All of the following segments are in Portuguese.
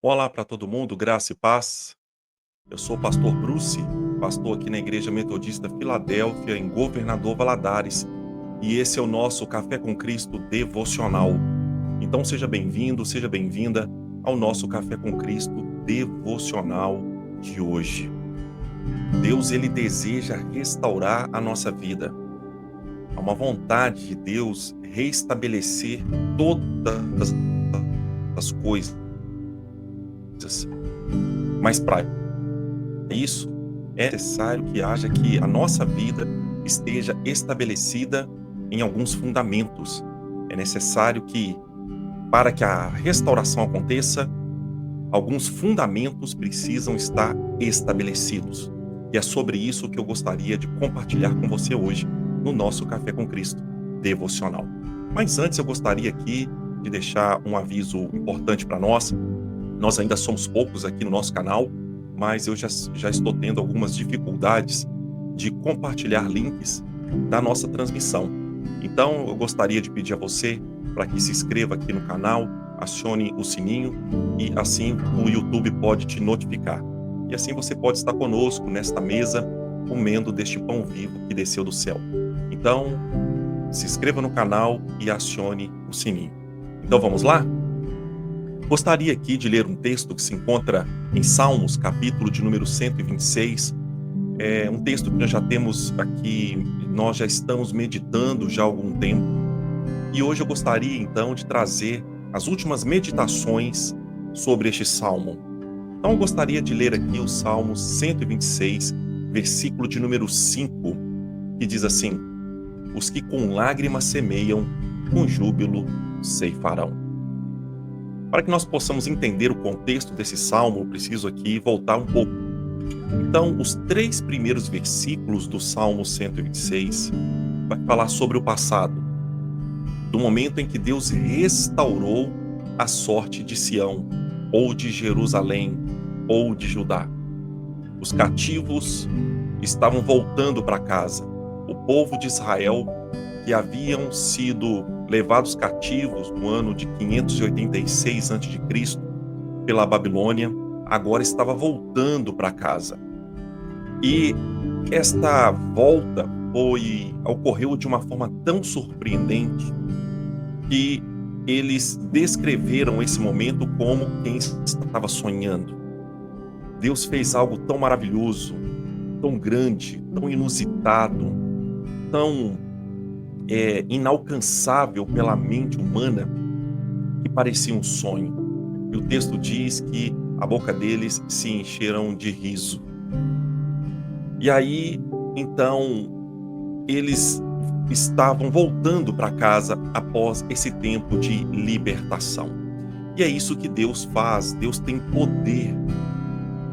Olá para todo mundo, graça e paz. Eu sou o pastor Bruce, pastor aqui na Igreja Metodista Filadélfia, em Governador Valadares, e esse é o nosso Café com Cristo devocional. Então seja bem-vindo, seja bem-vinda ao nosso Café com Cristo devocional de hoje. Deus, ele deseja restaurar a nossa vida. Há uma vontade de Deus restabelecer todas as coisas. Mas para isso, é necessário que haja que a nossa vida esteja estabelecida em alguns fundamentos. É necessário que, para que a restauração aconteça, alguns fundamentos precisam estar estabelecidos. E é sobre isso que eu gostaria de compartilhar com você hoje, no nosso Café com Cristo devocional. Mas antes eu gostaria aqui de deixar um aviso importante para nós. Nós ainda somos poucos aqui no nosso canal, mas eu já estou tendo algumas dificuldades de compartilhar links da nossa transmissão. Então, eu gostaria de pedir a você para que se inscreva aqui no canal, acione o sininho e assim o YouTube pode te notificar. E assim você pode estar conosco nesta mesa, comendo deste pão vivo que desceu do céu. Então, se inscreva no canal e acione o sininho. Então, vamos lá? Gostaria aqui de ler um texto que se encontra em Salmos, capítulo de número 126. É um texto que nós já temos aqui, nós já estamos meditando já há algum tempo. E hoje eu gostaria então de trazer as últimas meditações sobre este salmo. Então eu gostaria de ler aqui o Salmo 126, versículo de número 5, que diz assim: Os que com lágrimas semeiam, com júbilo ceifarão. Para que nós possamos entender o contexto desse salmo, eu preciso aqui voltar um pouco. Então, os 3 primeiros versículos do Salmo 126 vai falar sobre o passado, do momento em que Deus restaurou a sorte de Sião, ou de Jerusalém, ou de Judá. Os cativos estavam voltando para casa. O povo de Israel, que haviam sido levados cativos no ano de 586 a.C. pela Babilônia, agora estava voltando para casa. E esta volta ocorreu de uma forma tão surpreendente que eles descreveram esse momento como quem estava sonhando. Deus fez algo tão maravilhoso, tão grande, tão inusitado, tão inalcançável pela mente humana, que parecia um sonho. E o texto diz que a boca deles se encheram de riso. E aí, então, eles estavam voltando para casa após esse tempo de libertação. E é isso que Deus faz. Deus tem poder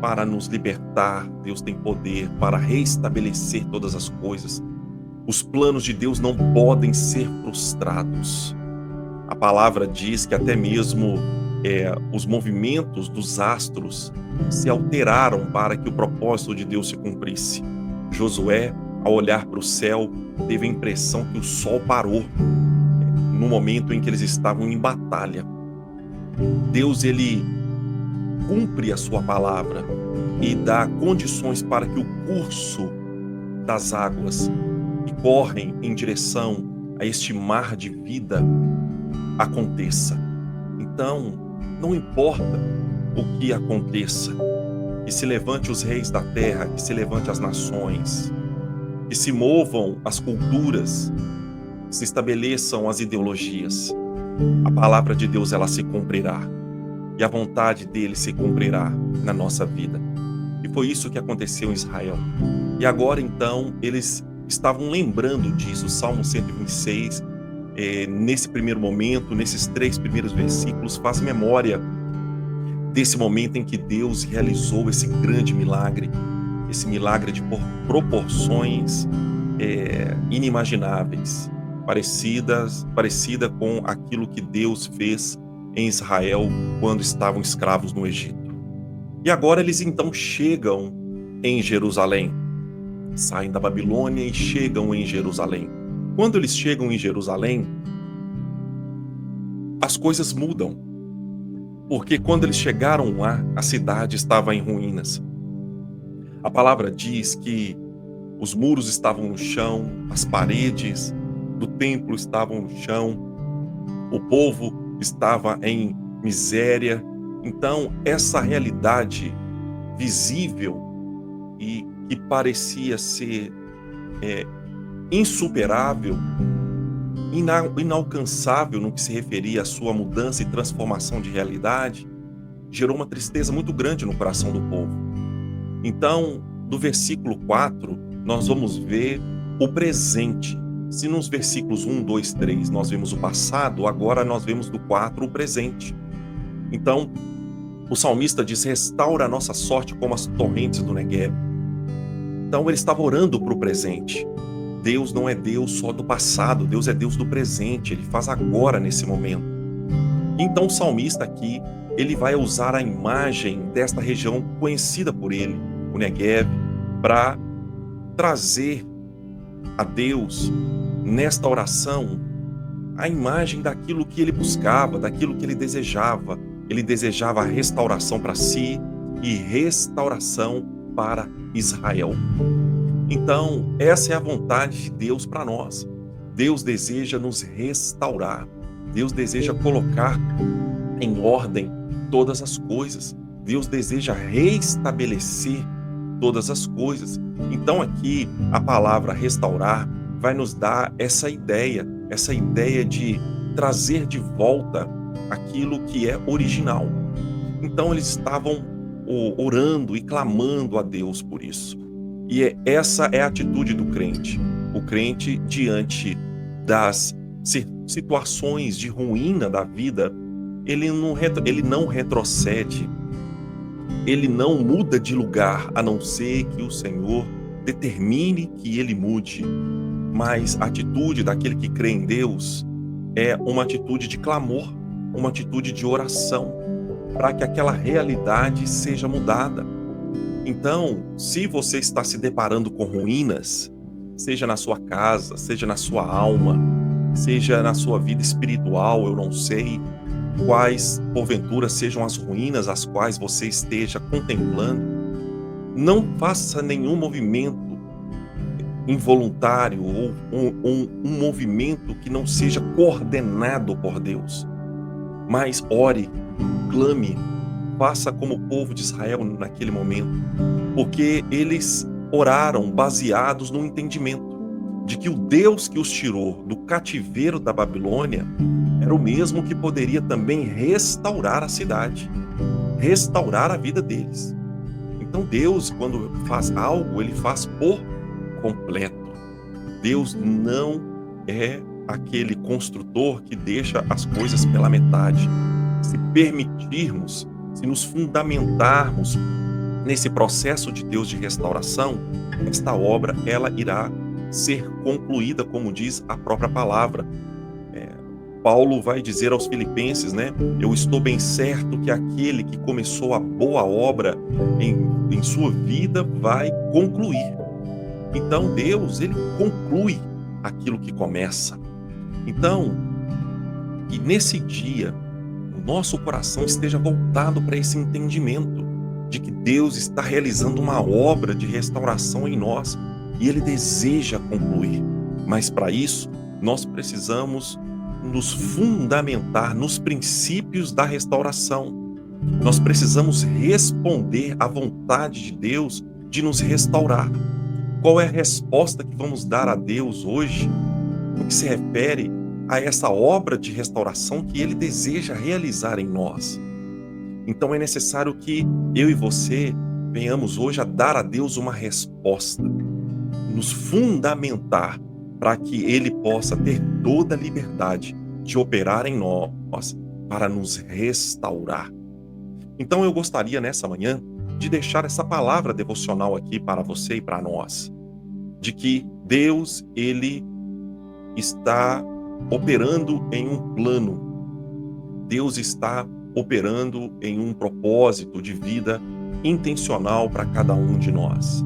para nos libertar, Deus tem poder para restabelecer todas as coisas. Os planos de Deus não podem ser frustrados. A palavra diz que até mesmo os movimentos dos astros se alteraram para que o propósito de Deus se cumprisse. Josué, ao olhar para o céu, teve a impressão que o sol parou no momento em que eles estavam em batalha. Deus, ele cumpre a sua palavra e dá condições para que o curso das águas que correm em direção a este mar de vida aconteça. Então, não importa o que aconteça, que se levante os reis da terra, que se levante as nações, que se movam as culturas, se estabeleçam as ideologias, a palavra de Deus ela se cumprirá e a vontade dele se cumprirá na nossa vida. E foi isso que aconteceu em Israel. E agora então eles estavam lembrando disso. O Salmo 126, nesse primeiro momento, nesses 3 primeiros versículos, faz memória desse momento em que Deus realizou esse grande milagre, esse milagre de proporções inimagináveis, parecida com aquilo que Deus fez em Israel quando estavam escravos no Egito. E agora eles então chegam em Jerusalém. Saem da Babilônia e chegam em Jerusalém. Quando eles chegam em Jerusalém, as coisas mudam. Porque quando eles chegaram lá, a cidade estava em ruínas. A palavra diz que os muros estavam no chão, as paredes do templo estavam no chão, o povo estava em miséria. Então, essa realidade visível e que parecia ser eh, insuperável, inalcançável no que se referia à sua mudança e transformação de realidade, gerou uma tristeza muito grande no coração do povo. Então, do versículo 4, nós vamos ver o presente. Se nos versículos 1, 2, 3 nós vemos o passado, agora nós vemos do 4 o presente. Então, o salmista diz: restaura a nossa sorte como as torrentes do Negueb. Então, ele estava orando para o presente. Deus não é Deus só do passado, Deus é Deus do presente, ele faz agora, nesse momento. Então, o salmista aqui, ele vai usar a imagem desta região conhecida por ele, o Negueb, para trazer a Deus, nesta oração, a imagem daquilo que ele buscava, daquilo que ele desejava. Ele desejava restauração para si e restauração para Israel. Então, essa é a vontade de Deus para nós. Deus deseja nos restaurar. Deus deseja colocar em ordem todas as coisas. Deus deseja restabelecer todas as coisas. Então aqui a palavra restaurar vai nos dar essa ideia de trazer de volta aquilo que é original. Então eles estavam orando e clamando a Deus por isso. E essa é a atitude do crente. O crente, diante das situações de ruína da vida, ele não retrocede, ele não muda de lugar, a não ser que o Senhor determine que ele mude. Mas a atitude daquele que crê em Deus é uma atitude de clamor, uma atitude de oração, para que aquela realidade seja mudada. Então, se você está se deparando com ruínas, seja na sua casa, seja na sua alma, seja na sua vida espiritual, eu não sei quais porventura sejam as ruínas as quais você esteja contemplando, não faça nenhum movimento involuntário ou um movimento que não seja coordenado por Deus. Mas ore, clame, faça como o povo de Israel naquele momento, porque eles oraram baseados no entendimento de que o Deus que os tirou do cativeiro da Babilônia era o mesmo que poderia também restaurar a cidade, restaurar a vida deles. Então Deus, quando faz algo, ele faz por completo. Deus não é aquele construtor que deixa as coisas pela metade. Se permitirmos, se nos fundamentarmos nesse processo de Deus de restauração, esta obra ela irá ser concluída, como diz a própria palavra. Paulo vai dizer aos Filipenses, né? Eu estou bem certo que aquele que começou a boa obra em sua vida vai concluir. Então Deus, ele conclui aquilo que começa. Então, que nesse dia, o nosso coração esteja voltado para esse entendimento de que Deus está realizando uma obra de restauração em nós e ele deseja concluir. Mas para isso, nós precisamos nos fundamentar nos princípios da restauração. Nós precisamos responder à vontade de Deus de nos restaurar. Qual é a resposta que vamos dar a Deus hoje no que se refere a essa obra de restauração que Ele deseja realizar em nós? Então é necessário que eu e você venhamos hoje a dar a Deus uma resposta, nos fundamentar para que Ele possa ter toda a liberdade de operar em nós para nos restaurar. Então eu gostaria nessa manhã de deixar essa palavra devocional aqui para você e para nós, de que Deus, Ele está operando em um plano, Deus está operando em um propósito de vida intencional para cada um de nós.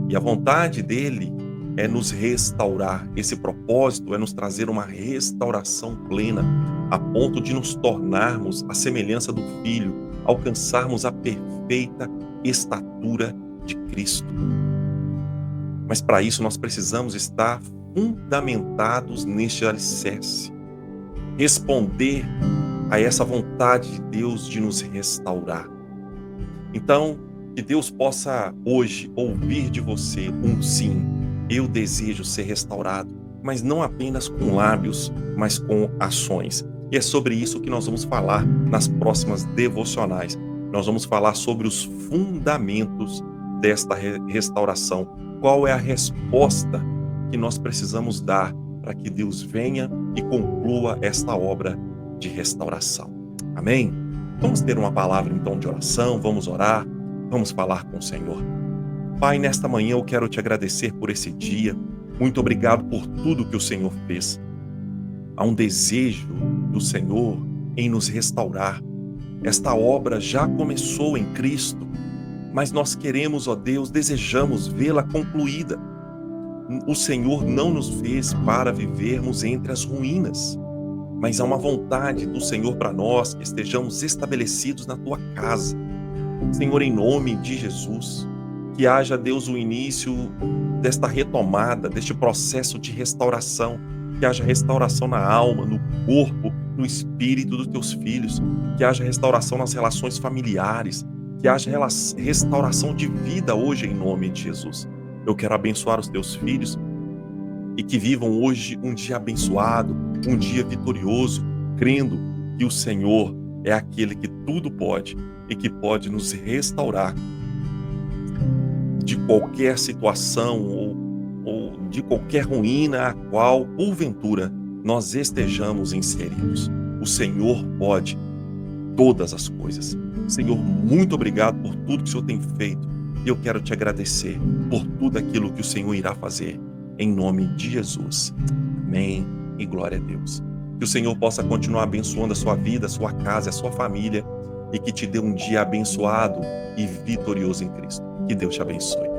E a vontade dele é nos restaurar. Esse propósito é nos trazer uma restauração plena, a ponto de nos tornarmos a semelhança do Filho, alcançarmos a perfeita estatura de Cristo. Mas para isso nós precisamos estar fundamentados neste alicerce, responder a essa vontade de Deus de nos restaurar. Então, que Deus possa hoje ouvir de você um sim. Eu desejo ser restaurado, mas não apenas com lábios, mas com ações. E é sobre isso que nós vamos falar nas próximas devocionais. Nós vamos falar sobre os fundamentos desta restauração. Qual é a resposta que nós precisamos dar para que Deus venha e conclua esta obra de restauração. Amém? Vamos ter uma palavra então de oração, vamos orar, vamos falar com o Senhor. Pai, nesta manhã eu quero te agradecer por esse dia. Muito obrigado por tudo que o Senhor fez. Há um desejo do Senhor em nos restaurar. Esta obra já começou em Cristo, mas nós queremos, ó Deus, desejamos vê-la concluída. O Senhor não nos fez para vivermos entre as ruínas, mas há uma vontade do Senhor para nós que estejamos estabelecidos na tua casa. Senhor, em nome de Jesus, que haja, Deus, o início desta retomada, deste processo de restauração, que haja restauração na alma, no corpo, no espírito dos teus filhos, que haja restauração nas relações familiares, que haja restauração de vida hoje em nome de Jesus. Eu quero abençoar os teus filhos e que vivam hoje um dia abençoado, um dia vitorioso, crendo que o Senhor é aquele que tudo pode e que pode nos restaurar de qualquer situação ou de qualquer ruína a qual, porventura, nós estejamos inseridos. O Senhor pode todas as coisas. Senhor, muito obrigado por tudo que o Senhor tem feito. E eu quero te agradecer por tudo aquilo que o Senhor irá fazer. Em nome de Jesus. Amém e glória a Deus. Que o Senhor possa continuar abençoando a sua vida, a sua casa, a sua família e que te dê um dia abençoado e vitorioso em Cristo. Que Deus te abençoe.